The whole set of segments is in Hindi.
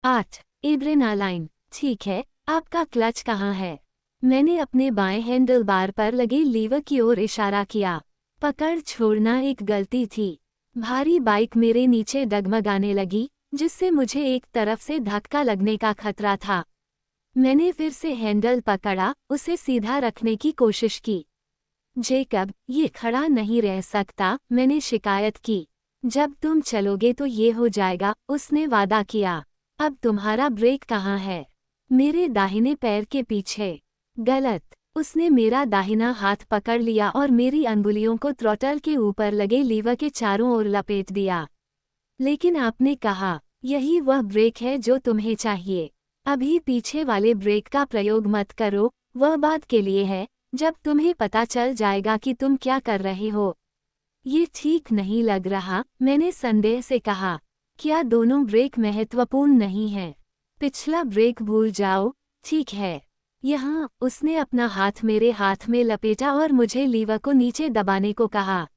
8. एड्रेनालाइन। ठीक है, आपका क्लच कहाँ है? मैंने अपने बाएं हैंडल बार पर लगे लीवर की ओर इशारा किया। पकड़ छोड़ना एक गलती थी। भारी बाइक मेरे नीचे डगमगाने लगी, जिससे मुझे एक तरफ से धक्का लगने का खतरा था। मैंने फिर से हैंडल पकड़ा, उसे सीधा रखने की कोशिश की। जेकब, ये खड़ा नहीं रह सकता, मैंने शिकायत की। जब तुम चलोगे तो ये हो जाएगा, उसने वादा किया। अब तुम्हारा ब्रेक कहाँ है? मेरे दाहिने पैर के पीछे। गलत। उसने मेरा दाहिना हाथ पकड़ लिया और मेरी अंगुलियों को थ्रॉटल के ऊपर लगे लीवर के चारों ओर लपेट दिया। लेकिन आपने कहा, यही वह ब्रेक है जो तुम्हें चाहिए। अभी पीछे वाले ब्रेक का प्रयोग मत करो, वह बात के लिए है, जब तुम्हें पता चल जाएगा कि तुम क्या कर रहे हो। ये ठीक नहीं लग रहा, मैंने संदेह से कहा। क्या दोनों ब्रेक महत्वपूर्ण नहीं हैं? पिछला ब्रेक भूल जाओ, ठीक है। यहाँ, उसने अपना हाथ मेरे हाथ में लपेटा और मुझे लीवर को नीचे दबाने को कहा।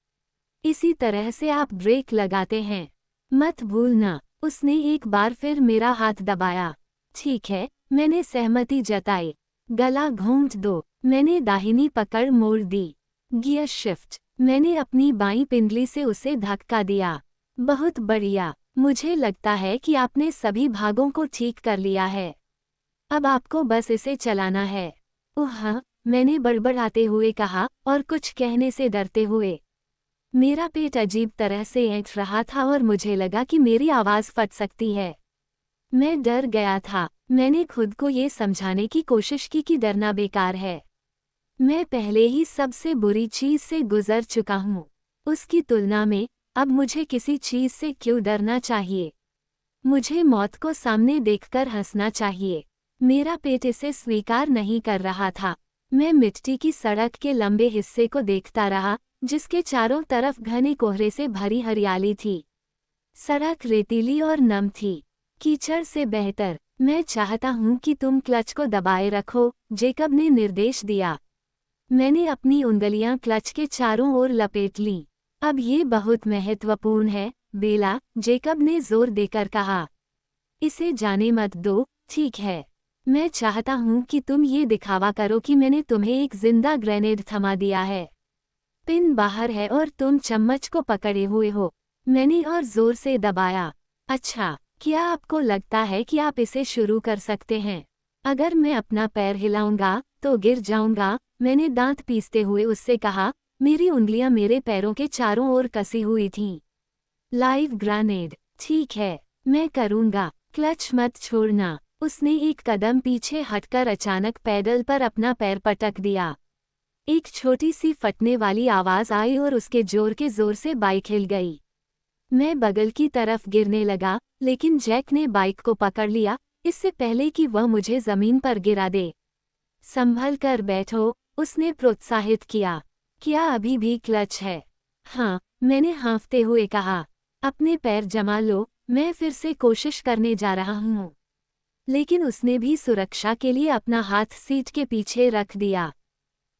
इसी तरह से आप ब्रेक लगाते हैं। मत भूलना। उसने एक बार फिर मेरा हाथ दबाया। ठीक है, मैंने सहमति जताई। गला घूंट दो। मैंने दाहिनी पकड़ मोड़ दी। Gear shift. मैंने अपनी बाईं पिंडली से उसे धक्का दिया। बहुत बढ़िया। मुझे लगता है कि आपने सभी भागों को ठीक कर लिया है। अब आपको बस इसे चलाना है। ओह हाँ, मैंने बड़बड़ाते हुए कहा और कुछ कहने से डरते हुए। मेरा पेट अजीब तरह से ऐंठ रहा था और मुझे लगा कि मेरी आवाज़ फट सकती है। मैं डर गया था। मैंने खुद को ये समझाने की कोशिश की कि डरना बेकार है। मैं पहले ही सबसे बुरी चीज़ से गुजर चुका हूँ। उसकी तुलना में अब मुझे किसी चीज़ से क्यों डरना चाहिए? मुझे मौत को सामने देखकर हंसना चाहिए। मेरा पेट इसे स्वीकार नहीं कर रहा था। मैं मिट्टी की सड़क के लंबे हिस्से को देखता रहा, जिसके चारों तरफ घने कोहरे से भरी हरियाली थी। सड़क रेतीली और नम थी। कीचड़ से बेहतर। मैं चाहता हूँ कि तुम क्लच को दबाए रखो, जेकब ने निर्देश दिया। मैंने अपनी उंगलियां क्लच के चारों ओर लपेट लीं। अब ये बहुत महत्वपूर्ण है, बेला, जेकब ने जोर देकर कहा। इसे जाने मत दो, ठीक है। मैं चाहता हूँ कि तुम ये दिखावा करो कि मैंने तुम्हें एक जिंदा ग्रेनेड थमा दिया है। पिन बाहर है और तुम चम्मच को पकड़े हुए हो। मैंने और जोर से दबाया। अच्छा, क्या आपको लगता है कि आप इसे शुरू कर सकते हैं? अगर मैं अपना पैर हिलाऊंगा, तो गिर जाऊंगा, मैंने दांत पीसते हुए उससे कहा। मेरी उंगलियां मेरे पैरों के चारों ओर कसी हुई थीं। लाइव ग्रेनेड, ठीक है, मैं करूंगा। क्लच मत छोड़ना। उसने एक कदम पीछे हटकर अचानक पैडल पर अपना पैर पटक दिया। एक छोटी सी फटने वाली आवाज आई और उसके जोर से बाइक हिल गई। मैं बगल की तरफ गिरने लगा, लेकिन जैक ने बाइक को पकड़ लिया, इससे पहले कि वह मुझे जमीन पर गिरा दे। संभल कर बैठो, उसने प्रोत्साहित किया। क्या अभी भी क्लच है? हाँ, मैंने हाँफते हुए कहा। अपने पैर जमा लो, मैं फिर से कोशिश करने जा रहा हूँ। लेकिन उसने भी सुरक्षा के लिए अपना हाथ सीट के पीछे रख दिया।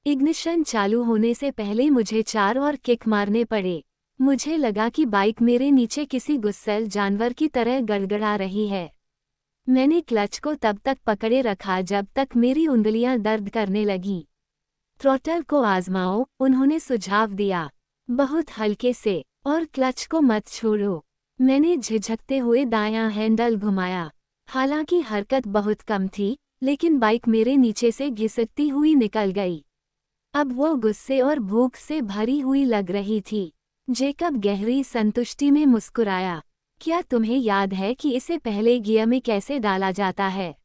इग्निशन चालू होने से पहले मुझे 4 और किक मारने पड़े। मुझे लगा कि बाइक मेरे नीचे किसी गुस्सैल जानवर की तरह गड़गड़ा रही है। मैंने क्लच को तब तक पकड़े रखा जब तक मेरी उंगलियां दर्द करने लगीं। थ्रॉटल को आजमाओ, उन्होंने सुझाव दिया। बहुत हल्के से, और क्लच को मत छोड़ो। मैंने झिझकते हुए दायां हैंडल घुमाया। हालांकि हरकत बहुत कम थी, लेकिन बाइक मेरे नीचे से घिसकती हुई निकल गई। अब वो गुस्से और भूख से भरी हुई लग रही थी। जेकब गहरी संतुष्टि में मुस्कुराया। क्या तुम्हें याद है कि इसे पहले गियर में कैसे डाला जाता है?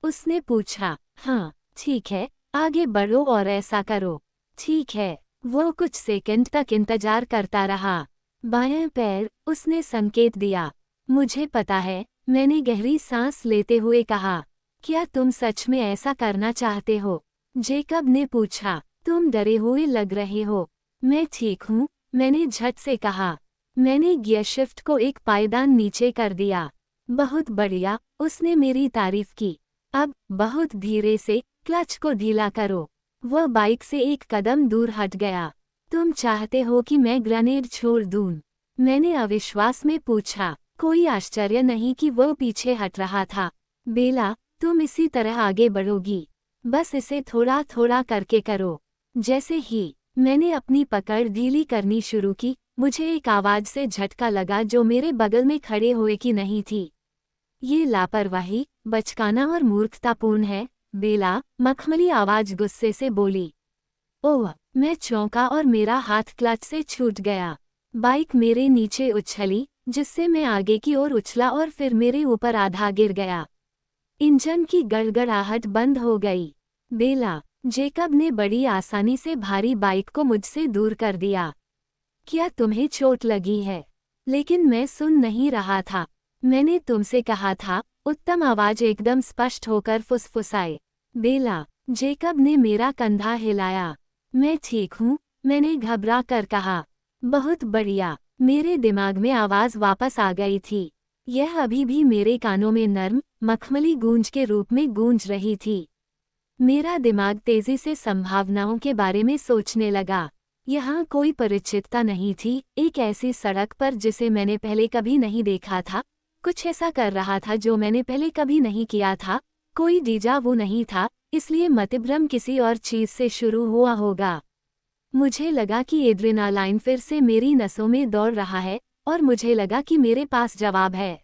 उसने पूछा। हाँ, ठीक है, आगे बढ़ो और ऐसा करो। ठीक है। वो कुछ सेकंड तक इंतजार करता रहा। बायां पैर, उसने संकेत दिया। मुझे पता है, मैंने गहरी सांस लेते हुए कहा। क्या तुम सच में ऐसा करना चाहते हो? जेकब ने पूछा। तुम डरे हुए लग रहे हो। मैं ठीक हूँ, मैंने झट से कहा। मैंने गियर शिफ्ट को एक पायदान नीचे कर दिया। बहुत बढ़िया, उसने मेरी तारीफ की। अब, बहुत धीरे से, क्लच को ढीला करो। वह बाइक से एक कदम दूर हट गया। तुम चाहते हो कि मैं ग्रेनेड छोड़ दूं? मैंने अविश्वास में पूछा। कोई आश्चर्य नहीं कि वो पीछे हट रहा था। बेला, तुम इसी तरह आगे बढ़ोगी। बस इसे थोड़ा थोड़ा करके करो। जैसे ही मैंने अपनी पकड़ ढीली करनी शुरू की, मुझे एक आवाज से झटका लगा जो मेरे बगल में खड़े हुए की नहीं थी। ये लापरवाही, बचकाना और मूर्खतापूर्ण है, बेला, मखमली आवाज गुस्से से बोली। ओह! मैं चौंका और मेरा हाथ क्लच से छूट गया। बाइक मेरे नीचे उछली, जिससे मैं आगे की ओर उछला और फिर मेरे ऊपर आधा गिर गया। इंजन की गड़गड़ाहट बंद हो गई। बेला, जेकब ने बड़ी आसानी से भारी बाइक को मुझसे दूर कर दिया। क्या तुम्हें चोट लगी है? लेकिन मैं सुन नहीं रहा था। मैंने तुमसे कहा था, उत्तम आवाज एकदम स्पष्ट होकर फुसफुसाए। बेला, जेकब ने मेरा कंधा हिलाया। मैं ठीक हूँ, मैंने घबरा कर कहा। बहुत बढ़िया, मेरे दिमाग में आवाज वापस आ गई थी। यह अभी भी मेरे कानों में नर्म, मखमली गूंज के रूप में गूंज रही थी। मेरा दिमाग तेजी से संभावनाओं के बारे में सोचने लगा। यहाँ कोई परिचितता नहीं थी, एक ऐसी सड़क पर जिसे मैंने पहले कभी नहीं देखा था, कुछ ऐसा कर रहा था जो मैंने पहले कभी नहीं किया था, कोई डीजा वू नहीं था, इसलिए मतिभ्रम किसी और चीज से शुरू हुआ होगा। मुझे लगा कि एड्रेनालाइन फिर से मेरी नसों में दौड़ रहा है, और मुझे लगा कि मेरे पास जवाब है।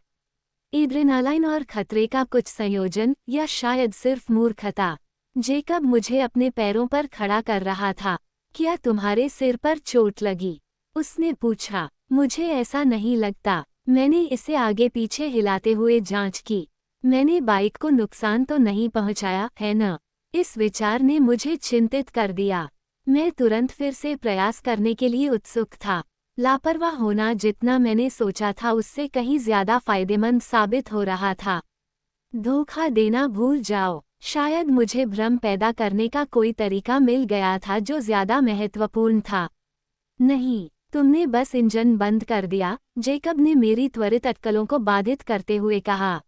एड्रेनालाइन और खतरे का कुछ संयोजन, या शायद सिर्फ मूर्खता। जेकब मुझे अपने पैरों पर खड़ा कर रहा था। क्या तुम्हारे सिर पर चोट लगी? उसने पूछा। मुझे ऐसा नहीं लगता। मैंने इसे आगे पीछे हिलाते हुए जांच की। मैंने बाइक को नुकसान तो नहीं पहुंचाया, है न? इस विचार ने मुझे चिंतित कर दिया। मैं तुरंत फिर से प्रयास करने के लिए उत्सुक था। लापरवाह होना जितना मैंने सोचा था उससे कहीं ज्यादा फायदेमंद साबित हो रहा था। धोखा देना भूल जाओ। शायद मुझे भ्रम पैदा करने का कोई तरीका मिल गया था जो ज्यादा महत्वपूर्ण था। नहीं, तुमने बस इंजन बंद कर दिया, जेकब ने मेरी त्वरित अटकलों को बाधित करते हुए कहा।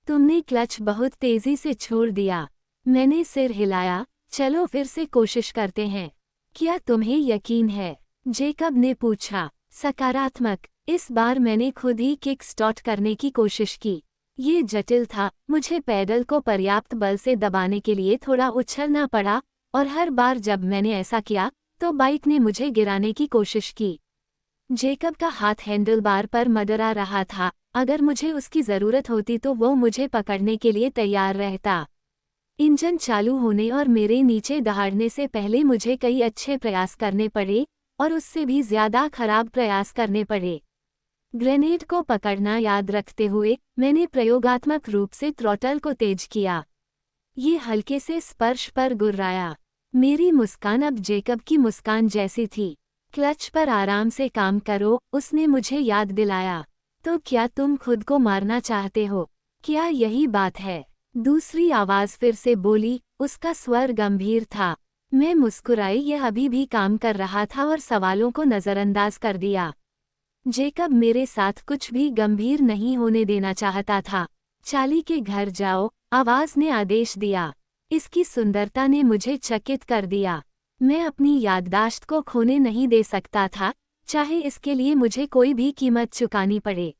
तुमने क्लच बहुत तेजी से छोड़ दिया। मैंने सिर हिलाया। चलो फिर से कोशिश करते हैं। क्या तुम्हें यकीन है? जेकब ने पूछा। सकारात्मक। इस बार मैंने खुद ही किक स्टार्ट करने की कोशिश की। ये जटिल था, मुझे पैडल को पर्याप्त बल से दबाने के लिए थोड़ा उछलना पड़ा, और हर बार जब मैंने ऐसा किया, तो बाइक ने मुझे गिराने की कोशिश की। जेकब का हाथ हैंडल बार पर मडरा रहा था, अगर मुझे उसकी ज़रूरत होती तो वो मुझे पकड़ने के लिए तैयार रहता। इंजन चालू होने और मेरे नीचे दहाड़ने से पहले मुझे कई अच्छे प्रयास करने पड़े, और उससे भी ज़्यादा खराब प्रयास करने पड़े। ग्रेनेड को पकड़ना याद रखते हुए, मैंने प्रयोगात्मक रूप से थ्रॉटल को तेज किया। ये हल्के से स्पर्श पर गुर्राया। मेरी मुस्कान अब जेकब की मुस्कान जैसी थी। क्लच पर आराम से काम करो, उसने मुझे याद दिलाया। तो क्या तुम खुद को मारना चाहते हो? क्या यही बात है? दूसरी आवाज फिर से बोली, उसका स्वर गंभीर था। मैं मुस्कुराई, यह अभी भी काम कर रहा था और सवालों को नजरअंदाज कर दिया। जेकब मेरे साथ कुछ भी गंभीर नहीं होने देना चाहता था। चाली के घर जाओ, आवाज ने आदेश दिया। इसकी सुंदरता ने मुझे चकित कर दिया। मैं अपनी याददाश्त को खोने नहीं दे सकता था, चाहे इसके लिए मुझे कोई भी कीमत चुकानी पड़े।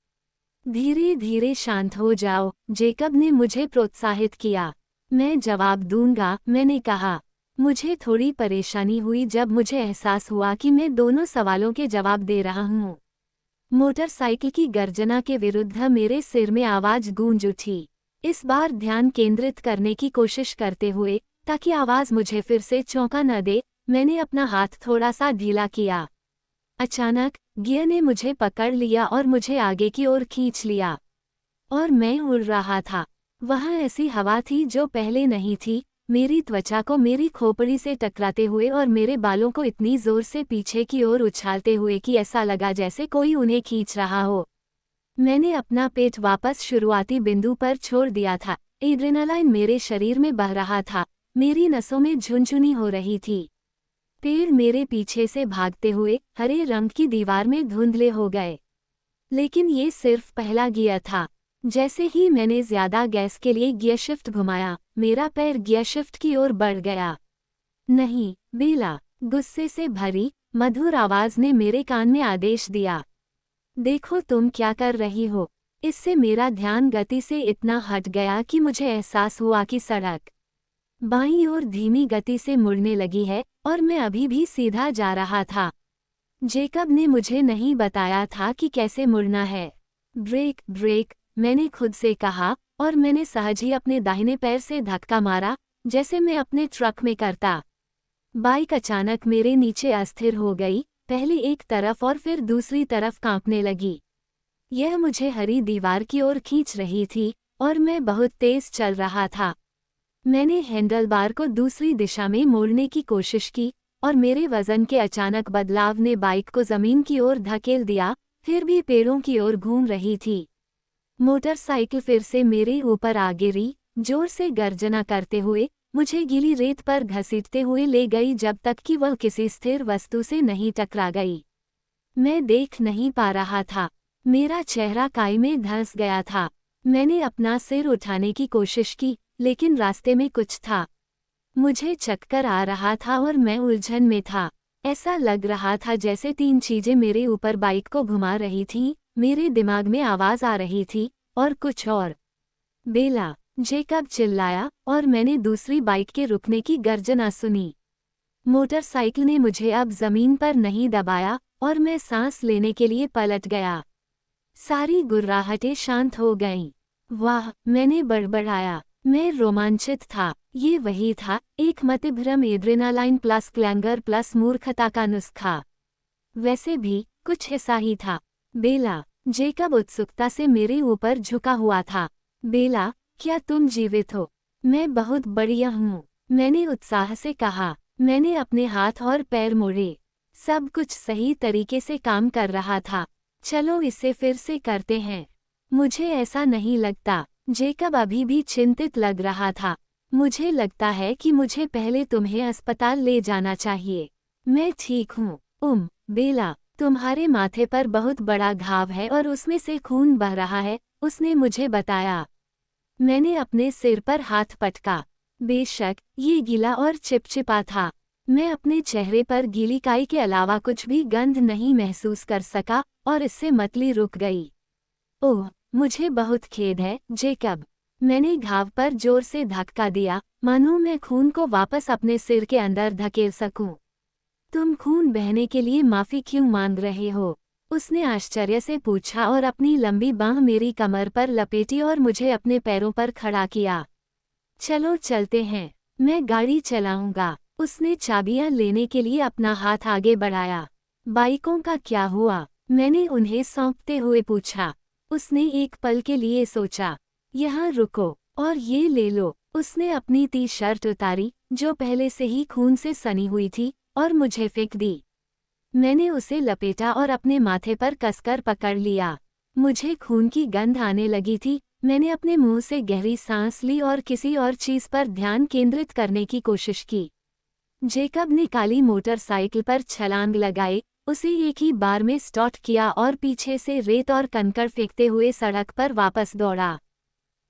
धीरे धीरे शांत हो जाओ, जेकब ने मुझे प्रोत्साहित किया। मैं जवाब दूंगा, मैंने कहा। मुझे थोड़ी परेशानी हुई जब मुझे एहसास हुआ कि मैं दोनों सवालों के जवाब दे रहा हूँ। मोटरसाइकिल की गर्जना के विरुद्ध मेरे सिर में आवाज गूंज उठी। इस बार ध्यान केंद्रित करने की कोशिश करते हुए, ताकि आवाज मुझे फिर से चौंका न दे, मैंने अपना हाथ थोड़ा सा ढीला किया। अचानक गियर ने मुझे पकड़ लिया और मुझे आगे की ओर खींच लिया। और मैं उड़ रहा था। वहाँ ऐसी हवा थी जो पहले नहीं थी, मेरी त्वचा को मेरी खोपड़ी से टकराते हुए और मेरे बालों को इतनी जोर से पीछे की ओर उछालते हुए कि ऐसा लगा जैसे कोई उन्हें खींच रहा हो। मैंने अपना पेट वापस शुरुआती बिंदु पर छोड़ दिया था। एड्रेनालाइन मेरे शरीर में बह रहा था, मेरी नसों में झुनझुनी हो रही थी। पेड़ मेरे पीछे से भागते हुए हरे रंग की दीवार में धुंधले हो गए। लेकिन ये सिर्फ पहला गियर था। जैसे ही मैंने ज्यादा गैस के लिए गियर शिफ्ट घुमाया, मेरा पैर गियर शिफ्ट की ओर बढ़ गया। नहीं, बेला, गुस्से से भरी मधुर आवाज ने मेरे कान में आदेश दिया। देखो तुम क्या कर रही हो। इससे मेरा ध्यान गति से इतना हट गया कि मुझे एहसास हुआ कि सड़क बाईं ओर धीमी गति से मुड़ने लगी है और मैं अभी भी सीधा जा रहा था। जेकब ने मुझे नहीं बताया था कि कैसे मुड़ना है। ब्रेक ब्रेक, मैंने खुद से कहा और मैंने सहज ही अपने दाहिने पैर से धक्का मारा, जैसे मैं अपने ट्रक में करता। बाइक अचानक मेरे नीचे अस्थिर हो गई, पहले एक तरफ और फिर दूसरी तरफ कांपने लगी। यह मुझे हरी दीवार की ओर खींच रही थी और मैं बहुत तेज चल रहा था। मैंने हैंडलबार को दूसरी दिशा में मोड़ने की कोशिश की और मेरे वजन के अचानक बदलाव ने बाइक को जमीन की ओर धकेल दिया, फिर भी पेड़ों की ओर घूम रही थी। मोटरसाइकिल फिर से मेरे ऊपर आ गिरी, जोर से गर्जना करते हुए मुझे गीली रेत पर घसीटते हुए ले गई जब तक कि वह किसी स्थिर वस्तु से नहीं टकरा गई। मैं देख नहीं पा रहा था, मेरा चेहरा काई में धंस गया था। मैंने अपना सिर उठाने की कोशिश की, लेकिन रास्ते में कुछ था। मुझे चक्कर आ रहा था और मैं उलझन में था। ऐसा लग रहा था जैसे 3 चीजें मेरे ऊपर बाइक को घुमा रही थीं। मेरे दिमाग में आवाज आ रही थी और कुछ और। बेला, जेकब चिल्लाया और मैंने दूसरी बाइक के रुकने की गर्जना सुनी। मोटरसाइकिल ने मुझे अब जमीन पर नहीं दबाया और मैं सांस लेने के लिए पलट गया। सारी गुर्राहटें शांत हो गईं। वाह, मैंने बड़बड़ाया। मैं रोमांचित था। ये वही था, एक मतिभ्रम एड्रेनालाइन प्लस क्लैंगर प्लस मूर्खता का नुस्खा। वैसे भी कुछ हिस्सा ही था। बेला, जेकब उत्सुकता से मेरे ऊपर झुका हुआ था। बेला, क्या तुम जीवित हो? मैं बहुत बढ़िया हूँ, मैंने उत्साह से कहा। मैंने अपने हाथ और पैर मोड़े। सब कुछ सही तरीके से काम कर रहा था। चलो इसे फिर से करते हैं। मुझे ऐसा नहीं लगता। जेकब अभी भी चिंतित लग रहा था। मुझे लगता है कि मुझे पहले तुम्हें अस्पताल ले जाना चाहिए। मैं ठीक हूँ। बेला, तुम्हारे माथे पर बहुत बड़ा घाव है और उसमें से खून बह रहा है, उसने मुझे बताया। मैंने अपने सिर पर हाथ पटका। बेशक, ये गीला और चिपचिपा था। मैं अपने चेहरे पर गीली काई के अलावा कुछ भी गंध नहीं महसूस कर सका और इससे मतली रुक गई। ओह, मुझे बहुत खेद है, जेकब। मैंने घाव पर जोर से धक्का दिया, मानो मैं खून को वापस अपने सिर के अंदर धकेल सकूं। तुम खून बहने के लिए माफी क्यों मांग रहे हो? उसने आश्चर्य से पूछा और अपनी लंबी बांह मेरी कमर पर लपेटी और मुझे अपने पैरों पर खड़ा किया। चलो चलते हैं, मैं गाड़ी चलाऊंगा। उसने चाबियां लेने के लिए अपना हाथ आगे बढ़ाया। बाइकों का क्या हुआ? मैंने उन्हें सौंपते हुए पूछा। उसने एक पल के लिए सोचा। यहाँ रुको और ये ले लो। उसने अपनी टी शर्ट उतारी, जो पहले से ही खून से सनी हुई थी, और मुझे फेंक दी। मैंने उसे लपेटा और अपने माथे पर कसकर पकड़ लिया। मुझे खून की गंध आने लगी थी। मैंने अपने मुंह से गहरी सांस ली और किसी और चीज पर ध्यान केंद्रित करने की कोशिश की। जेकब ने काली मोटरसाइकिल पर छलांग लगाई, उसे एक ही बार में स्टॉप किया और पीछे से रेत और कंकड़ फेंकते हुए सड़क पर वापस दौड़ा।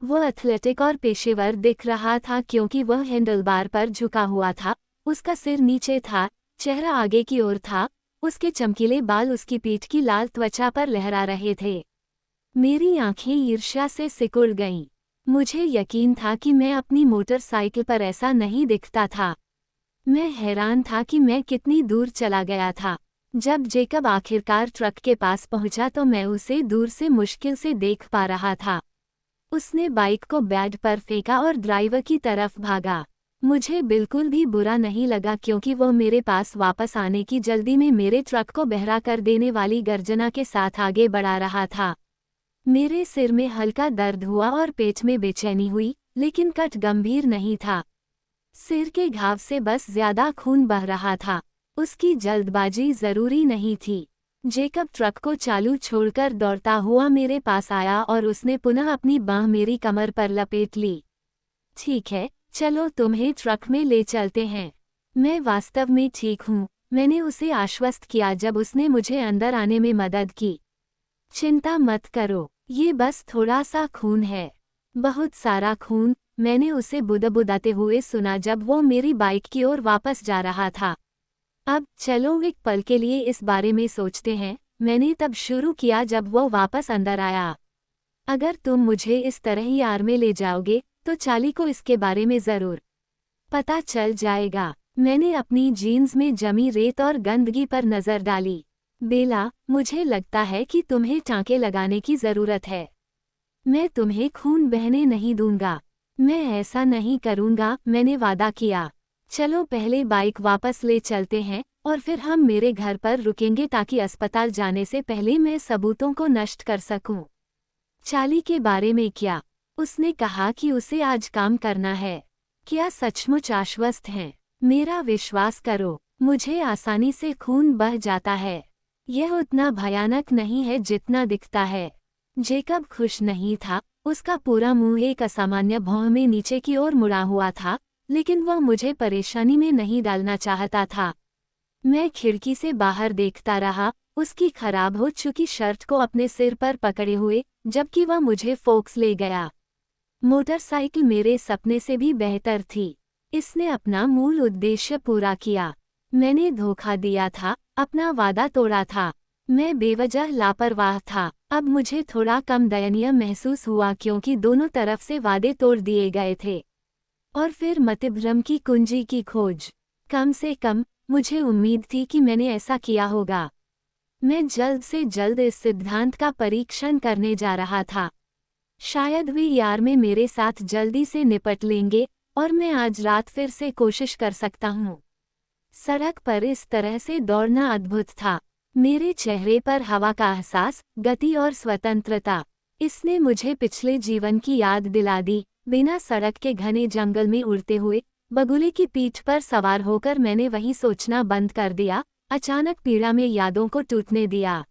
वह एथलेटिक और पेशेवर दिख रहा था क्योंकि वह हैंडलबार पर झुका हुआ था, उसका सिर नीचे था, चेहरा आगे की ओर था, उसके चमकीले बाल उसकी पीठ की लाल त्वचा पर लहरा रहे थे। मेरी आंखें ईर्ष्या से सिकुड़ गईं। मुझे यकीन था कि मैं अपनी मोटरसाइकिल पर ऐसा नहीं दिखता था। मैं हैरान था कि मैं कितनी दूर चला गया था। जब जेकब आखिरकार ट्रक के पास पहुंचा तो मैं उसे दूर से मुश्किल से देख पा रहा था। उसने बाइक को बेड पर फेंका और ड्राइवर की तरफ भागा। मुझे बिल्कुल भी बुरा नहीं लगा क्योंकि वह मेरे पास वापस आने की जल्दी में मेरे ट्रक को बहरा कर देने वाली गर्जना के साथ आगे बढ़ा रहा था। मेरे सिर में हल्का दर्द हुआ और पेट में बेचैनी हुई, लेकिन कट गंभीर नहीं था। सिर के घाव से बस ज्यादा खून बह रहा था। उसकी जल्दबाजी जरूरी नहीं थी। जेकब ट्रक को चालू छोड़कर दौड़ता हुआ मेरे पास आया और उसने पुनः अपनी बांह मेरी कमर पर लपेट ली। ठीक है, चलो तुम्हें ट्रक में ले चलते हैं। मैं वास्तव में ठीक हूँ, मैंने उसे आश्वस्त किया जब उसने मुझे अंदर आने में मदद की। चिंता मत करो, ये बस थोड़ा सा खून है। बहुत सारा खून, मैंने उसे बुदबुदाते हुए सुना जब वो मेरी बाइक की ओर वापस जा रहा था। अब चलो एक पल के लिए इस बारे में सोचते हैं, मैंने तब शुरू किया जब वो वापस अंदर आया। अगर तुम मुझे इस तरह ही आर में ले जाओगे तो चाली को इसके बारे में जरूर पता चल जाएगा। मैंने अपनी जीन्स में जमी रेत और गंदगी पर नजर डाली। बेला, मुझे लगता है कि तुम्हें टाँके लगाने की जरूरत है। मैं तुम्हें खून बहने नहीं दूंगा। मैं ऐसा नहीं करूंगा, मैंने वादा किया। चलो पहले बाइक वापस ले चलते हैं और फिर हम मेरे घर पर रुकेंगे ताकि अस्पताल जाने से पहले मैं सबूतों को नष्ट कर सकूं। चाली के बारे में क्या? उसने कहा कि उसे आज काम करना है। क्या सचमुच आश्वस्त हैं? मेरा विश्वास करो, मुझे आसानी से खून बह जाता है। यह उतना भयानक नहीं है जितना दिखता है। जेकब खुश नहीं था, उसका पूरा मुंह एक असामान्य भौं में नीचे की ओर मुड़ा हुआ था, लेकिन वह मुझे परेशानी में नहीं डालना चाहता था। मैं खिड़की से बाहर देखता रहा, उसकी खराब हो चुकी शर्ट को अपने सिर पर पकड़े हुए, जबकि वह मुझे फोक्स ले गया। मोटरसाइकिल मेरे सपने से भी बेहतर थी। इसने अपना मूल उद्देश्य पूरा किया। मैंने धोखा दिया था, अपना वादा तोड़ा था। मैं बेवजह लापरवाह था। अब मुझे थोड़ा कम दयनीय महसूस हुआ क्योंकि दोनों तरफ से वादे तोड़ दिए गए थे। और फिर मतिभ्रम की कुंजी की खोज। कम से कम मुझे उम्मीद थी कि मैंने ऐसा किया होगा। मैं जल्द से जल्द इस सिद्धांत का परीक्षण करने जा रहा था। शायद वे यार में मेरे साथ जल्दी से निपट लेंगे और मैं आज रात फिर से कोशिश कर सकता हूँ। सड़क पर इस तरह से दौड़ना अद्भुत था। मेरे चेहरे पर हवा का एहसास, गति और स्वतंत्रता। इसने मुझे पिछले जीवन की याद दिला दी। बिना सड़क के घने जंगल में उड़ते हुए बगुले की पीठ पर सवार होकर मैंने वही सोचना बंद कर दिया, अचानक पीड़ा में यादों को टूटने दिया।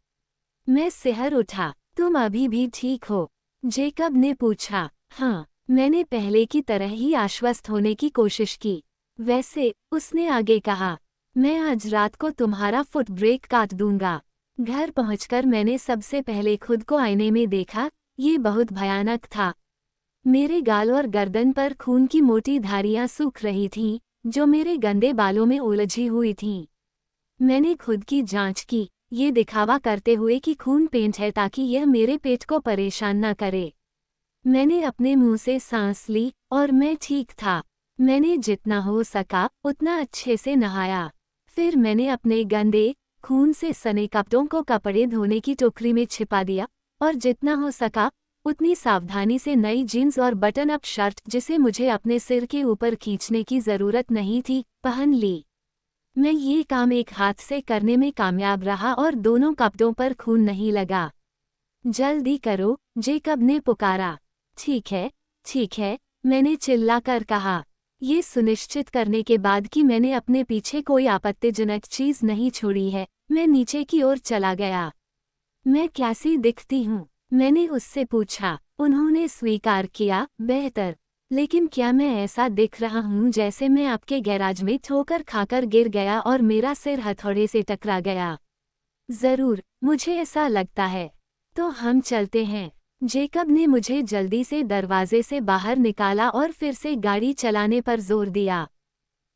मैं सिहर उठा। तुम अभी भी ठीक हो? जेकब ने पूछा। हाँ, मैंने पहले की तरह ही आश्वस्त होने की कोशिश की। वैसे, उसने आगे कहा, मैं आज रात को तुम्हारा फुट ब्रेक काट दूंगा। घर पहुंचकर मैंने सबसे पहले खुद को आईने में देखा। ये बहुत भयानक था। मेरे गाल और गर्दन पर खून की मोटी धारियां सूख रही थीं, जो मेरे गंदे बालों में उलझी हुई थीं। मैंने खुद की जांच की, ये दिखावा करते हुए कि खून पेंट है ताकि यह मेरे पेट को परेशान न करे। मैंने अपने मुंह से सांस ली और मैं ठीक था। मैंने जितना हो सका उतना अच्छे से नहाया। फिर मैंने अपने गंदे, खून से सने कपड़ों को कपड़े धोने की टोकरी में छिपा दिया और जितना हो सका उतनी सावधानी से नई जीन्स और बटन अप शर्ट, जिसे मुझे अपने सिर के ऊपर खींचने की जरूरत नहीं थी, पहन ली। मैं ये काम एक हाथ से करने में कामयाब रहा और दोनों कपड़ों पर खून नहीं लगा। जल्दी करो, जेकब ने पुकारा। ठीक है, मैंने चिल्लाकर कहा, ये सुनिश्चित करने के बाद कि मैंने अपने पीछे कोई आपत्तिजनक चीज नहीं छोड़ी है, मैं नीचे की ओर चला गया। मैं कैसी दिखती हूँ? मैंने उससे पूछा। उन्होंने स्वीकार किया, बेहतर। लेकिन क्या मैं ऐसा दिख रहा हूँ जैसे मैं आपके गैराज में ठोकर खाकर गिर गया और मेरा सिर हथौड़े से टकरा गया? जरूर, मुझे ऐसा लगता है। तो हम चलते हैं। जेकब ने मुझे जल्दी से दरवाजे से बाहर निकाला और फिर से गाड़ी चलाने पर जोर दिया।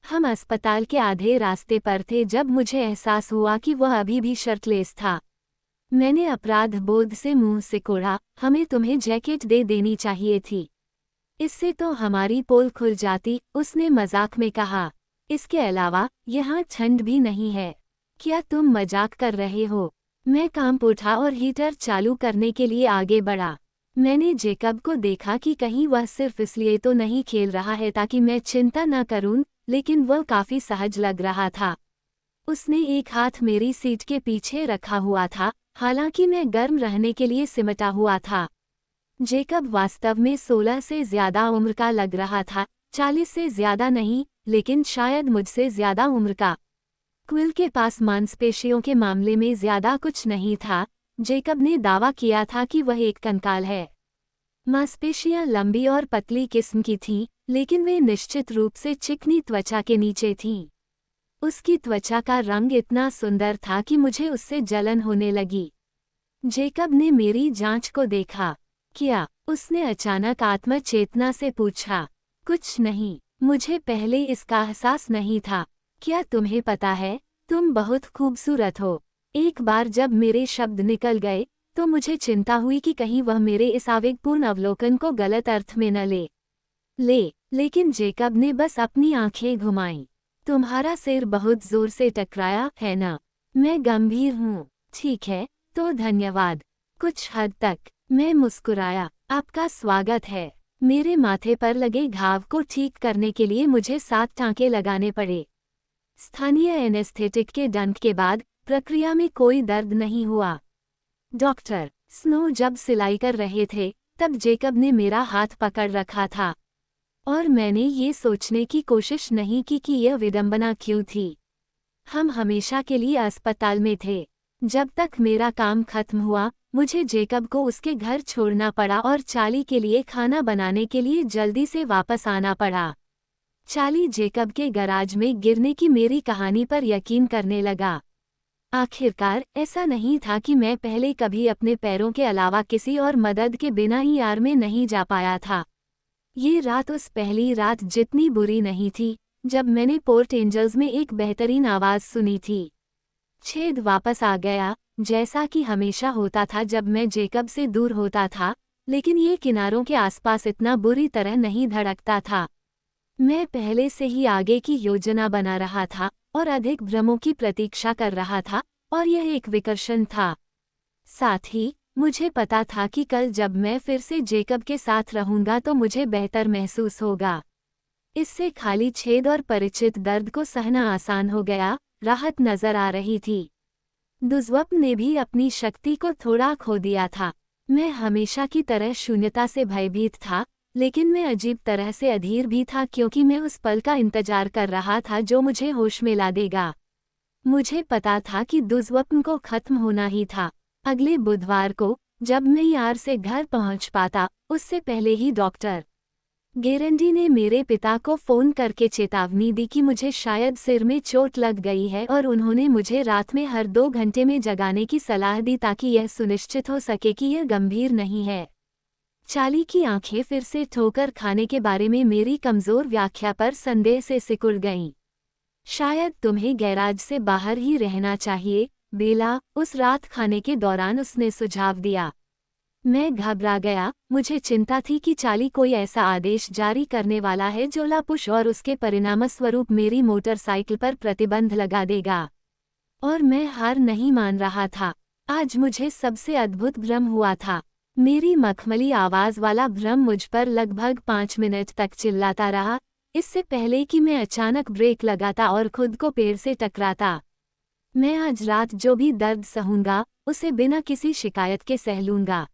हम अस्पताल के आधे रास्ते पर थे जब मुझे एहसास हुआ कि वह अभी भी शर्टलेस था। मैंने अपराध बोध से मुंह सिकोड़ा। हमें तुम्हें जैकेट दे देनी चाहिए थी। इससे तो हमारी पोल खुल जाती, उसने मजाक में कहा। इसके अलावा यहाँ ठंड भी नहीं है। क्या तुम मजाक कर रहे हो? मैं कांप उठा और हीटर चालू करने के लिए आगे बढ़ा। मैंने जेकब को देखा कि कहीं वह सिर्फ इसलिए तो नहीं खेल रहा है ताकि मैं चिंता न करूं, लेकिन वह काफी सहज लग रहा था। उसने एक हाथ मेरी सीट के पीछे रखा हुआ था, हालांकि मैं गर्म रहने के लिए सिमटा हुआ था। जेकब वास्तव में 16 से ज्यादा उम्र का लग रहा था, 40 से ज्यादा नहीं, लेकिन शायद मुझसे ज्यादा उम्र का। क्विल के पास मांसपेशियों के मामले में ज्यादा कुछ नहीं था। जेकब ने दावा किया था कि वह एक कंकाल है। मांसपेशियां लंबी और पतली किस्म की थीं, लेकिन वे निश्चित रूप से चिकनी त्वचा के नीचे थीं। उसकी त्वचा का रंग इतना सुंदर था कि मुझे उससे जलन होने लगी। जेकब ने मेरी जांच को देखा। क्या? उसने अचानक आत्मचेतना से पूछा। कुछ नहीं, मुझे पहले इसका एहसास नहीं था। क्या तुम्हें पता है, तुम बहुत खूबसूरत हो। एक बार जब मेरे शब्द निकल गए तो मुझे चिंता हुई कि कहीं वह मेरे इस आवेगपूर्ण अवलोकन को गलत अर्थ में न लेकिन जेकब ने बस अपनी आंखें घुमाईं। तुम्हारा सिर बहुत जोर से टकराया है ना? मैं गंभीर हूँ। ठीक है, तो धन्यवाद। कुछ हद तक। मैं मुस्कुराया। आपका स्वागत है। मेरे माथे पर लगे घाव को ठीक करने के लिए मुझे 7 टांके लगाने पड़े। स्थानीय एनेस्थेटिक के डंक के बाद प्रक्रिया में कोई दर्द नहीं हुआ। डॉक्टर स्नो जब सिलाई कर रहे थे तब जेकब ने मेरा हाथ पकड़ रखा था और मैंने ये सोचने की कोशिश नहीं की कि यह विडंबना क्यों थी। हम हमेशा के लिए अस्पताल में थे। जब तक मेरा काम खत्म हुआ मुझे जेकब को उसके घर छोड़ना पड़ा और चार्ली के लिए खाना बनाने के लिए जल्दी से वापस आना पड़ा। चार्ली जेकब के गराज में गिरने की मेरी कहानी पर यकीन करने लगा। आखिरकार ऐसा नहीं था कि मैं पहले कभी अपने पैरों के अलावा किसी और मदद के बिना ईआर में नहीं जा पाया था। ये रात उस पहली रात जितनी बुरी नहीं थी जब मैंने पोर्ट एंजल्स में एक बेहतरीन आवाज़ सुनी थी। छेद वापस आ गया, जैसा कि हमेशा होता था जब मैं जेकब से दूर होता था, लेकिन ये किनारों के आसपास इतना बुरी तरह नहीं धड़कता था। मैं पहले से ही आगे की योजना बना रहा था और अधिक भ्रमों की प्रतीक्षा कर रहा था और यह एक विकर्षण था। साथ ही मुझे पता था कि कल जब मैं फिर से जेकब के साथ रहूंगा तो मुझे बेहतर महसूस होगा। इससे खाली छेद और परिचित दर्द को सहना आसान हो गया, राहत नजर आ रही थी। दुर्स्वप्न ने भी अपनी शक्ति को थोड़ा खो दिया था। मैं हमेशा की तरह शून्यता से भयभीत था, लेकिन मैं अजीब तरह से अधीर भी था क्योंकि मैं उस पल का इंतजार कर रहा था जो मुझे होश में ला देगा। मुझे पता था कि दुर्स्वप्न को खत्म होना ही था। अगले बुधवार को जब मैं यार से घर पहुंच पाता उससे पहले ही डॉक्टर गेरेंडी ने मेरे पिता को फ़ोन करके चेतावनी दी कि मुझे शायद सिर में चोट लग गई है और उन्होंने मुझे रात में हर 2 घंटे में जगाने की सलाह दी ताकि यह सुनिश्चित हो सके कि यह गंभीर नहीं है। चार्ली की आंखें फिर से ठोकर खाने के बारे में मेरी कमज़ोर व्याख्या पर संदेह से सिकुड़ गईं। शायद तुम्हें गैराज से बाहर ही रहना चाहिए, बेला, उस रात खाने के दौरान उसने सुझाव दिया। मैं घबरा गया। मुझे चिंता थी कि चार्ली कोई ऐसा आदेश जारी करने वाला है जो लापुश और उसके परिणामस्वरूप मेरी मोटरसाइकिल पर प्रतिबंध लगा देगा। और मैं हार नहीं मान रहा था। आज मुझे सबसे अद्भुत भ्रम हुआ था। मेरी मखमली आवाज़ वाला भ्रम मुझ पर लगभग 5 मिनट तक चिल्लाता रहा, इससे पहले कि मैं अचानक ब्रेक लगाता और खुद को पेड़ से टकराता। मैं आज रात जो भी दर्द सहूंगा उसे बिना किसी शिकायत के सह लूंगा।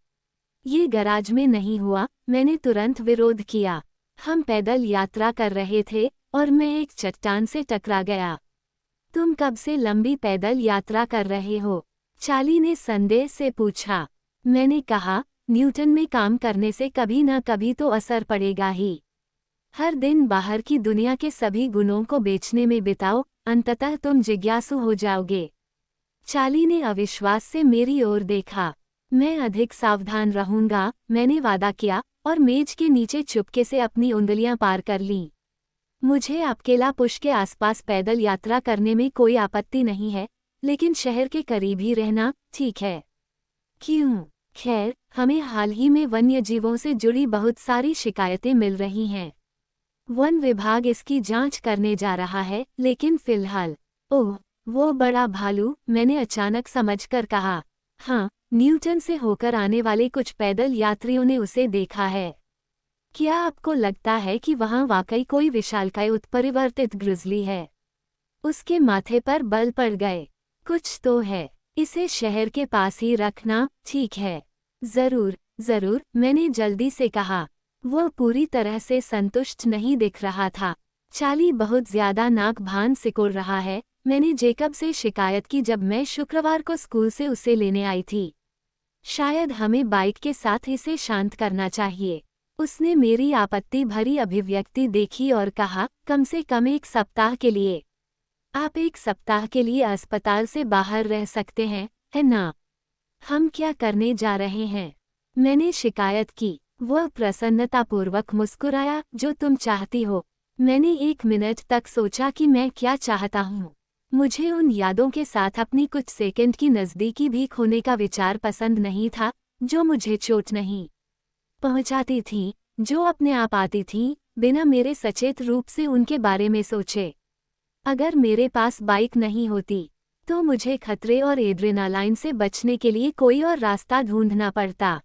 ये गराज में नहीं हुआ। मैंने तुरंत विरोध किया। हम पैदल यात्रा कर रहे थे और मैं एक चट्टान से टकरा गया। तुम कब से लंबी पैदल यात्रा कर रहे हो? चार्ली ने संदेह से पूछा। मैंने कहा, न्यूटन में काम करने से कभी न कभी तो असर पड़ेगा ही। हर दिन बाहर की दुनिया के सभी गुणों को बेचने में बिताओ, अंततः तुम जिज्ञासु हो जाओगे। चार्ली ने अविश्वास से मेरी ओर देखा। मैं अधिक सावधान रहूंगा, मैंने वादा किया और मेज के नीचे चुपके से अपनी उंगलियां पार कर लीं। मुझे आपके लापुश के आसपास पैदल यात्रा करने में कोई आपत्ति नहीं है, लेकिन शहर के करीब ही रहना ठीक है। क्यों? खैर, हमें हाल ही में वन्य जीवों से जुड़ी बहुत सारी शिकायतें मिल रही हैं। वन विभाग इसकी जांच करने जा रहा है, लेकिन फिलहाल। ओह, वो बड़ा भालू, मैंने अचानक समझकर कहा। हाँ, न्यूटन से होकर आने वाले कुछ पैदल यात्रियों ने उसे देखा है। क्या आपको लगता है कि वहां वाकई कोई विशालकाय उत्परिवर्तित ग्रिजली है? उसके माथे पर बल पड़ गए। कुछ तो है। इसे शहर के पास ही रखना ठीक है। जरूर जरूर, मैंने जल्दी से कहा। वह पूरी तरह से संतुष्ट नहीं दिख रहा था। चार्ली बहुत ज्यादा नाक भान सिकोड़ रहा है। मैंने जेकब से शिकायत की जब मैं शुक्रवार को स्कूल से उसे लेने आई थी। शायद हमें बाइक के साथ इसे शांत करना चाहिए। उसने मेरी आपत्ति भरी अभिव्यक्ति देखी और कहा, कम से कम 1 सप्ताह के लिए। आप 1 सप्ताह के लिए अस्पताल से बाहर रह सकते हैं, है ना? हम क्या करने जा रहे हैं? मैंने शिकायत की। वह प्रसन्नतापूर्वक मुस्कुराया। जो तुम चाहती हो। मैंने 1 मिनट तक सोचा कि मैं क्या चाहता हूँ। मुझे उन यादों के साथ अपनी कुछ सेकंड की नज़दीकी भी खोने का विचार पसंद नहीं था, जो मुझे चोट नहीं पहुंचाती थी, जो अपने आप आती थी, बिना मेरे सचेत रूप से उनके बारे में सोचे। अगर मेरे पास बाइक नहीं होती, तो मुझे खतरे और एड्रेनालाइन से बचने के लिए कोई और रास्ता ढूंढना पड़ता,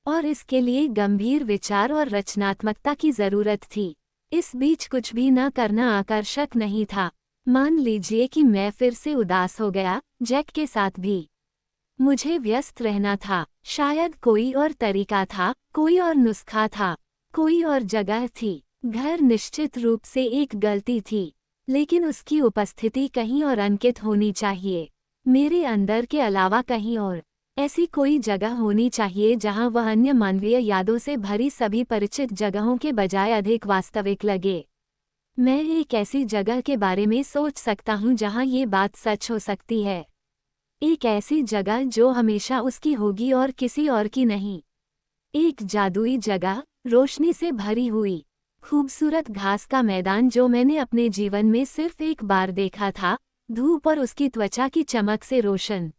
और इसके लिए गंभीर विचार और रचनात्मकता की जरूरत थी। इस बीच कुछ भी न करना आकर्षक नहीं था। मान लीजिए कि मैं फिर से उदास हो गया, जैक के साथ भी मुझे व्यस्त रहना था। शायद कोई और तरीका था, कोई और नुस्खा था, कोई और जगह थी। घर निश्चित रूप से एक गलती थी, लेकिन उसकी उपस्थिति कहीं और अंकित होनी चाहिए, मेरे अंदर के अलावा कहीं और। ऐसी कोई जगह होनी चाहिए जहां वह अन्य मानवीय यादों से भरी सभी परिचित जगहों के बजाय अधिक वास्तविक लगे। मैं एक ऐसी जगह के बारे में सोच सकता हूं जहां ये बात सच हो सकती है। एक ऐसी जगह जो हमेशा उसकी होगी और किसी और की नहीं। एक जादुई जगह, रोशनी से भरी हुई, खूबसूरत घास का मैदान जो मैंने अपने जीवन में सिर्फ एक बार देखा था, धूप और उसकी त्वचा की चमक से रोशन।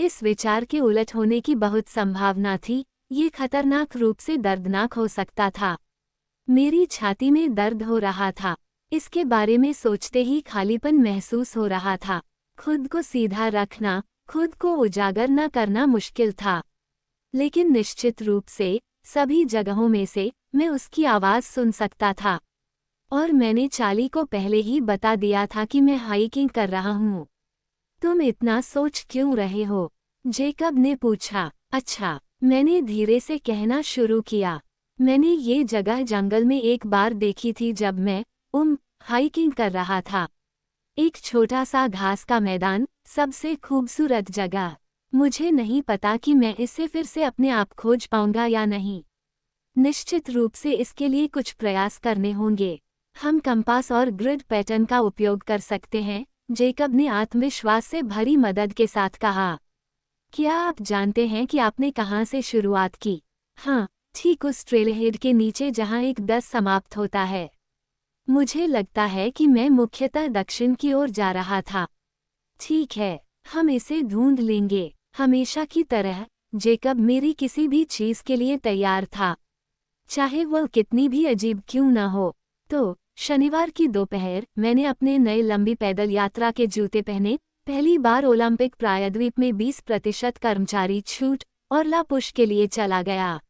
इस विचार के उलट होने की बहुत संभावना थी। ये खतरनाक रूप से दर्दनाक हो सकता था। मेरी छाती में दर्द हो रहा था। इसके बारे में सोचते ही खालीपन महसूस हो रहा था। खुद को सीधा रखना, खुद को उजागर न करना मुश्किल था, लेकिन निश्चित रूप से सभी जगहों में से मैं उसकी आवाज़ सुन सकता था। और मैंने चार्ली को पहले ही बता दिया था कि मैं हाइकिंग कर रहा हूँ। तुम इतना सोच क्यों रहे हो? जेकब ने पूछा। अच्छा, मैंने धीरे से कहना शुरू किया। मैंने ये जगह जंगल में एक बार देखी थी जब मैं हाइकिंग कर रहा था। एक छोटा सा घास का मैदान, सबसे खूबसूरत जगह। मुझे नहीं पता कि मैं इसे फिर से अपने आप खोज पाऊंगा या नहीं। निश्चित रूप से इसके लिए कुछ प्रयास करने होंगे। हम कंपास और ग्रिड पैटर्न का उपयोग कर सकते हैं, जेकब ने आत्मविश्वास से भरी मदद के साथ कहा। क्या आप जानते हैं कि आपने कहाँ से शुरुआत की? हाँ, ठीक उस ट्रेलहेड के नीचे जहाँ एक 10 समाप्त होता है। मुझे लगता है कि मैं मुख्यतः दक्षिण की ओर जा रहा था। ठीक है, हम इसे ढूंढ लेंगे। हमेशा की तरह, जेकब मेरी किसी भी चीज़ के लिए तैयार था, चाहे वह कितनी भी अजीब क्यों न हो। तो शनिवार की दोपहर मैंने अपने नए लंबी पैदल यात्रा के जूते पहने, पहली बार ओलंपिक प्रायद्वीप में 20% कर्मचारी छूट और लापुश के लिए चला गया।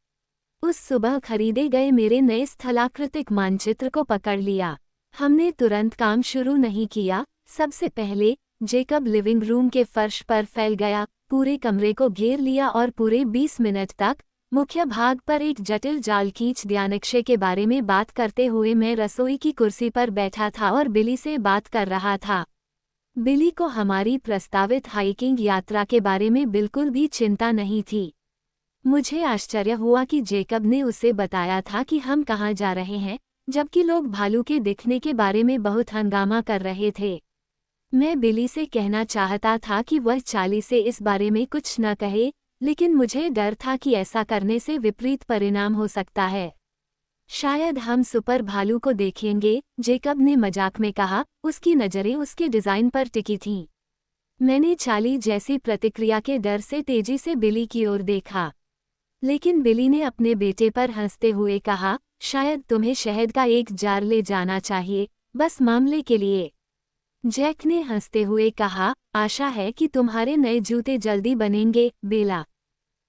उस सुबह खरीदे गए मेरे नए स्थलाकृतिक मानचित्र को पकड़ लिया। हमने तुरंत काम शुरू नहीं किया। सबसे पहले जेकब लिविंग रूम के फर्श पर फैल गया, पूरे कमरे को घेर लिया और पूरे 20 मिनट तक मुख्य भाग पर एक जटिल जाल खींच दिया। नक्शे के बारे में बात करते हुए मैं रसोई की कुर्सी पर बैठा था और बिली से बात कर रहा था। बिली को हमारी प्रस्तावित हाइकिंग यात्रा के बारे में बिल्कुल भी चिंता नहीं थी। मुझे आश्चर्य हुआ कि जेकब ने उसे बताया था कि हम कहाँ जा रहे हैं, जबकि लोग भालू के दिखने के बारे में बहुत हंगामा कर रहे थे। मैं बिली से कहना चाहता था कि वह चार्ली से इस बारे में कुछ न कहे, लेकिन मुझे डर था कि ऐसा करने से विपरीत परिणाम हो सकता है। शायद हम सुपर भालू को देखेंगे, जेकब ने मजाक में कहा। उसकी नज़रें उसके डिज़ाइन पर टिकी थीं। मैंने चार्ली जैसी प्रतिक्रिया के डर से तेजी से बिली की ओर देखा, लेकिन बिली ने अपने बेटे पर हंसते हुए कहा, शायद तुम्हें शहद का एक जार ले जाना चाहिए, बस मामले के लिए। जैक ने हंसते हुए कहा, आशा है कि तुम्हारे नए जूते जल्दी बनेंगे, बेला।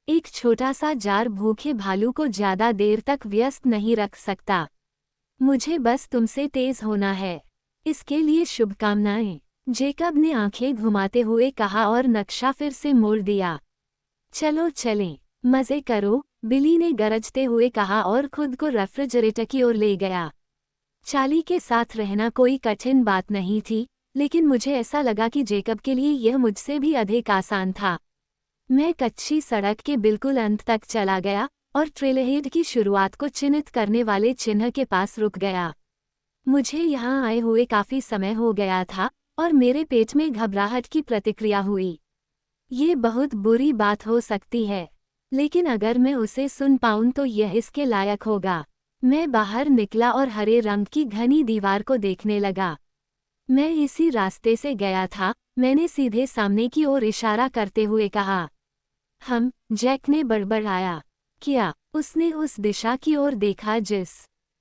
एक छोटा सा जार भूखे भालू को ज्यादा देर तक व्यस्त नहीं रख सकता। मुझे बस तुमसे तेज होना है। इसके लिए शुभकामनाएं, जेकब ने आंखें घुमाते हुए कहा और नक्शा फिर से मोड़ दिया। चलो चलें, मज़े करो, बिली ने गरजते हुए कहा और खुद को रेफ्रिजरेटर की ओर ले गया। चार्ली के साथ रहना कोई कठिन बात नहीं थी, लेकिन मुझे ऐसा लगा कि जेकब के लिए यह मुझसे भी अधिक आसान था। मैं कच्ची सड़क के बिल्कुल अंत तक चला गया और ट्रेलहेड की शुरुआत को चिन्हित करने वाले चिन्ह के पास रुक गया। मुझे यहाँ आए हुए काफ़ी समय हो गया था और मेरे पेट में घबराहट की प्रतिक्रिया हुई। ये बहुत बुरी बात हो सकती है, लेकिन अगर मैं उसे सुन पाऊँ तो यह इसके लायक होगा। मैं बाहर निकला और हरे रंग की घनी दीवार को देखने लगा। मैं इसी रास्ते से गया था, मैंने सीधे सामने की ओर इशारा करते हुए कहा। जैक ने बड़बड़ाया। क्या? उसने उस दिशा की ओर देखा जिस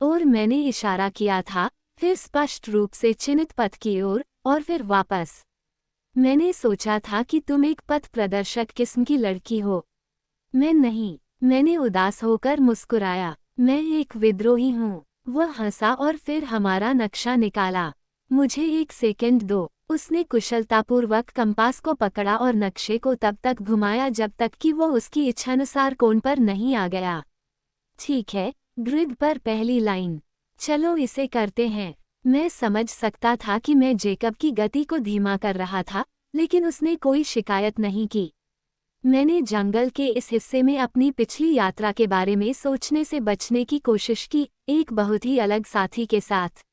ओर मैंने इशारा किया था, फिर स्पष्ट रूप से चिन्हित पथ की ओर, और फिर वापस। मैंने सोचा था कि तुम एक पथ प्रदर्शक किस्म की लड़की हो। मैं नहीं। मैंने उदास होकर मुस्कुराया। मैं एक विद्रोही हूँ। वह हंसा और फिर हमारा नक्शा निकाला। मुझे 1 सेकंड दो। उसने कुशलतापूर्वक कंपास को पकड़ा और नक्शे को तब तक घुमाया जब तक कि वो उसकी इच्छानुसार कोण पर नहीं आ गया। ठीक है, ग्रिड पर पहली लाइन। चलो इसे करते हैं। मैं समझ सकता था कि मैं जेकब की गति को धीमा कर रहा था, लेकिन उसने कोई शिकायत नहीं की। मैंने जंगल के इस हिस्से में अपनी पिछली यात्रा के बारे में सोचने से बचने की कोशिश की, एक बहुत ही अलग साथी के साथ।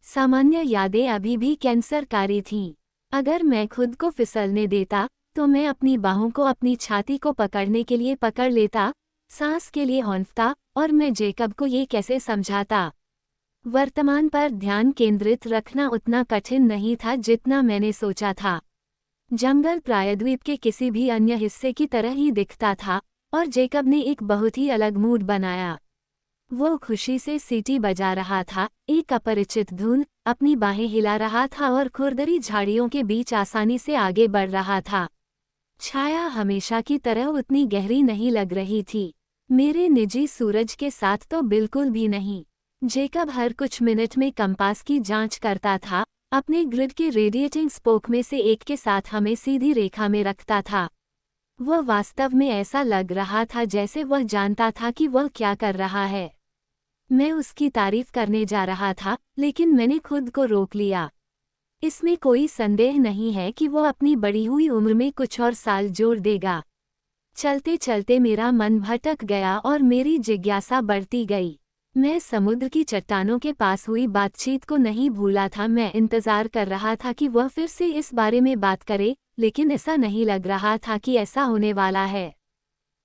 सामान्य यादें अभी भी कैंसरकारी थीं। अगर मैं खुद को फिसलने देता, तो मैं अपनी बाहों को अपनी छाती को पकड़ने के लिए पकड़ लेता, सांस के लिए हौंफता, और मैं जेकब को ये कैसे समझाता। वर्तमान पर ध्यान केंद्रित रखना उतना कठिन नहीं था जितना मैंने सोचा था। जंगल प्रायद्वीप के किसी भी अन्य हिस्से की तरह ही दिखता था, और जेकब ने एक बहुत ही अलग मूड बनाया। वो खुशी से सीटी बजा रहा था, एक अपरिचित धुन, अपनी बाहें हिला रहा था और खुरदरी झाड़ियों के बीच आसानी से आगे बढ़ रहा था। छाया हमेशा की तरह उतनी गहरी नहीं लग रही थी। मेरे निजी सूरज के साथ तो बिल्कुल भी नहीं। जेकब हर कुछ मिनट में कंपास की जांच करता था, अपने ग्रिड के रेडिएटिंग स्पोक में से एक के साथ हमें सीधी रेखा में रखता था। वह वास्तव में ऐसा लग रहा था जैसे वह जानता था कि वह क्या कर रहा है। मैं उसकी तारीफ करने जा रहा था, लेकिन मैंने खुद को रोक लिया। इसमें कोई संदेह नहीं है कि वो अपनी बढ़ी हुई उम्र में कुछ और साल जोड़ देगा। चलते चलते मेरा मन भटक गया और मेरी जिज्ञासा बढ़ती गई। मैं समुद्र की चट्टानों के पास हुई बातचीत को नहीं भूला था। मैं इंतजार कर रहा था कि वह फिर से इस बारे में बात करे, लेकिन ऐसा नहीं लग रहा था कि ऐसा होने वाला है।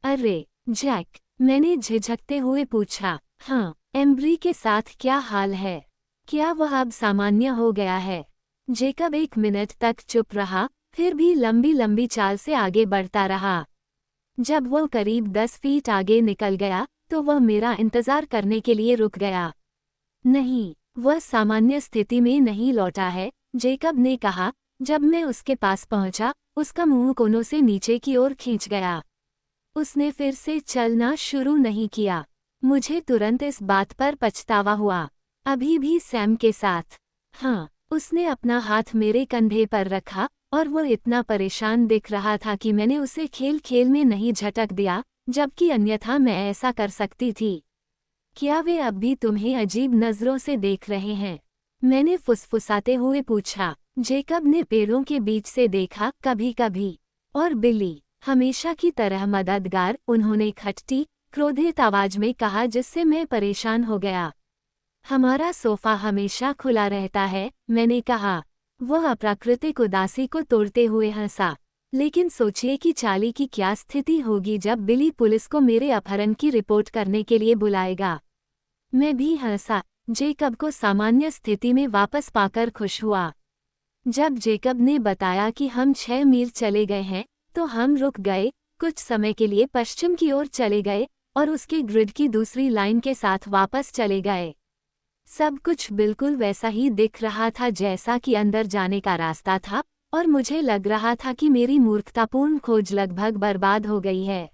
अरे जैक, मैंने झिझकते हुए पूछा। हाँ, एम्ब्री के साथ क्या हाल है? क्या वह अब सामान्य हो गया है? जेकब 1 मिनट तक चुप रहा, फिर भी लंबी लंबी चाल से आगे बढ़ता रहा। जब वह करीब 10 फीट आगे निकल गया, तो वह मेरा इंतजार करने के लिए रुक गया। नहीं, वह सामान्य स्थिति में नहीं लौटा है, जेकब ने कहा। जब मैं उसके पास पहुंचा, उसका मुंह कोनों से नीचे की ओर खींच गया। उसने फिर से चलना शुरू नहीं किया। मुझे तुरंत इस बात पर पछतावा हुआ। अभी भी सैम के साथ। हाँ, उसने अपना हाथ मेरे कंधे पर रखा, और वह इतना परेशान दिख रहा था कि मैंने उसे खेल खेल में नहीं झटक दिया, जबकि अन्यथा मैं ऐसा कर सकती थी। क्या वे अब भी तुम्हें अजीब नज़रों से देख रहे हैं? मैंने फुसफुसाते हुए पूछा। जेकब ने पेड़ों के बीच से देखा, कभी कभी। और बिली, हमेशा की तरह मददगार, उन्होंने खट्टी, क्रोधित आवाज में कहा जिससे मैं परेशान हो गया। हमारा सोफा हमेशा खुला रहता है, मैंने कहा। वह अप्राकृतिक उदासी को तोड़ते हुए हंसा। लेकिन सोचिए कि चाली की क्या स्थिति होगी जब बिली पुलिस को मेरे अपहरण की रिपोर्ट करने के लिए बुलाएगा। मैं भी हंसा। जेकब को सामान्य स्थिति में वापस पाकर खुश हुआ। जब जेकब ने बताया कि हम 6 मील चले गए हैं, तो हम रुक गए, कुछ समय के लिए पश्चिम की ओर चले गए, और उसके ग्रिड की दूसरी लाइन के साथ वापस चले गए। सब कुछ बिल्कुल वैसा ही दिख रहा था जैसा कि अंदर जाने का रास्ता था, और मुझे लग रहा था कि मेरी मूर्खतापूर्ण खोज लगभग बर्बाद हो गई है।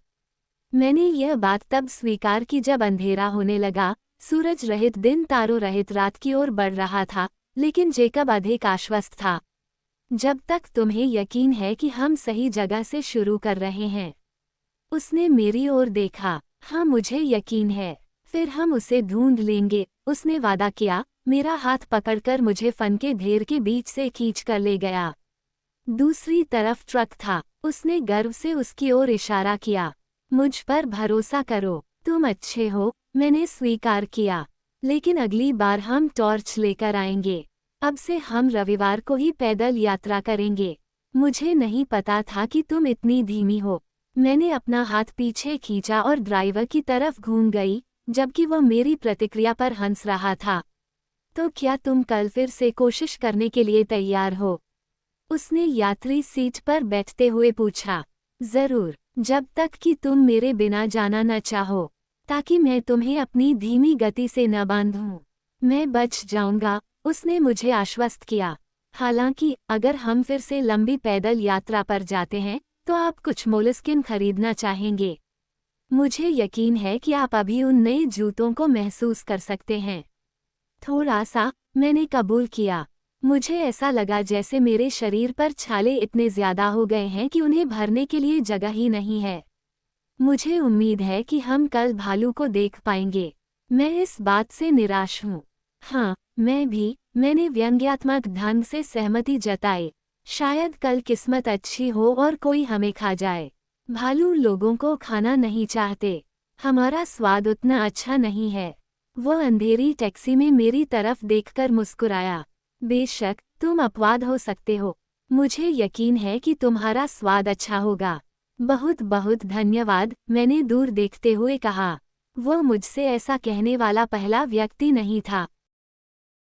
मैंने यह बात तब स्वीकार की जब अंधेरा होने लगा, सूरज रहित दिन तारों रहित रात की ओर बढ़ रहा था, लेकिन जेकब अधिक आश्वस्त था। जब तक तुम्हें यकीन है कि हम सही जगह से शुरू कर रहे हैं। उसने मेरी ओर देखा। हाँ, मुझे यकीन है। फिर हम उसे ढूंढ लेंगे, उसने वादा किया, मेरा हाथ पकड़कर मुझे फन के ढेर के बीच से खींच कर ले गया। दूसरी तरफ ट्रक था। उसने गर्व से उसकी ओर इशारा किया। मुझ पर भरोसा करो, तुम अच्छे हो, मैंने स्वीकार किया। लेकिन अगली बार हम टॉर्च लेकर आएंगे। अब से हम रविवार को ही पैदल यात्रा करेंगे। मुझे नहीं पता था कि तुम इतनी धीमी हो। मैंने अपना हाथ पीछे खींचा और ड्राइवर की तरफ घूम गई, जबकि वह मेरी प्रतिक्रिया पर हंस रहा था। तो क्या तुम कल फिर से कोशिश करने के लिए तैयार हो? उसने यात्री सीट पर बैठते हुए पूछा। जरूर, जब तक कि तुम मेरे बिना जाना न चाहो, ताकि मैं तुम्हें अपनी धीमी गति से न बांधूं। मैं बच जाऊंगा, उसने मुझे आश्वस्त किया। हालांकि अगर हम फिर से लंबी पैदल यात्रा पर जाते हैं तो आप कुछ मोलस्किन खरीदना चाहेंगे। मुझे यकीन है कि आप अभी उन नए जूतों को महसूस कर सकते हैं। थोड़ा सा, मैंने कबूल किया। मुझे ऐसा लगा जैसे मेरे शरीर पर छाले इतने ज्यादा हो गए हैं कि उन्हें भरने के लिए जगह ही नहीं है। मुझे उम्मीद है कि हम कल भालू को देख पाएंगे। मैं इस बात से निराश हूँ। हाँ, मैं भी, मैंने व्यंग्यात्मक ढंग से सहमति जताई। शायद कल किस्मत अच्छी हो और कोई हमें खा जाए। भालू लोगों को खाना नहीं चाहते। हमारा स्वाद उतना अच्छा नहीं है। वो अंधेरी टैक्सी में मेरी तरफ देखकर मुस्कुराया। बेशक, तुम अपवाद हो सकते हो। मुझे यकीन है कि तुम्हारा स्वाद अच्छा होगा। बहुत बहुत धन्यवाद, मैंने दूर देखते हुए कहा। वो मुझसे ऐसा कहने वाला पहला व्यक्ति नहीं था।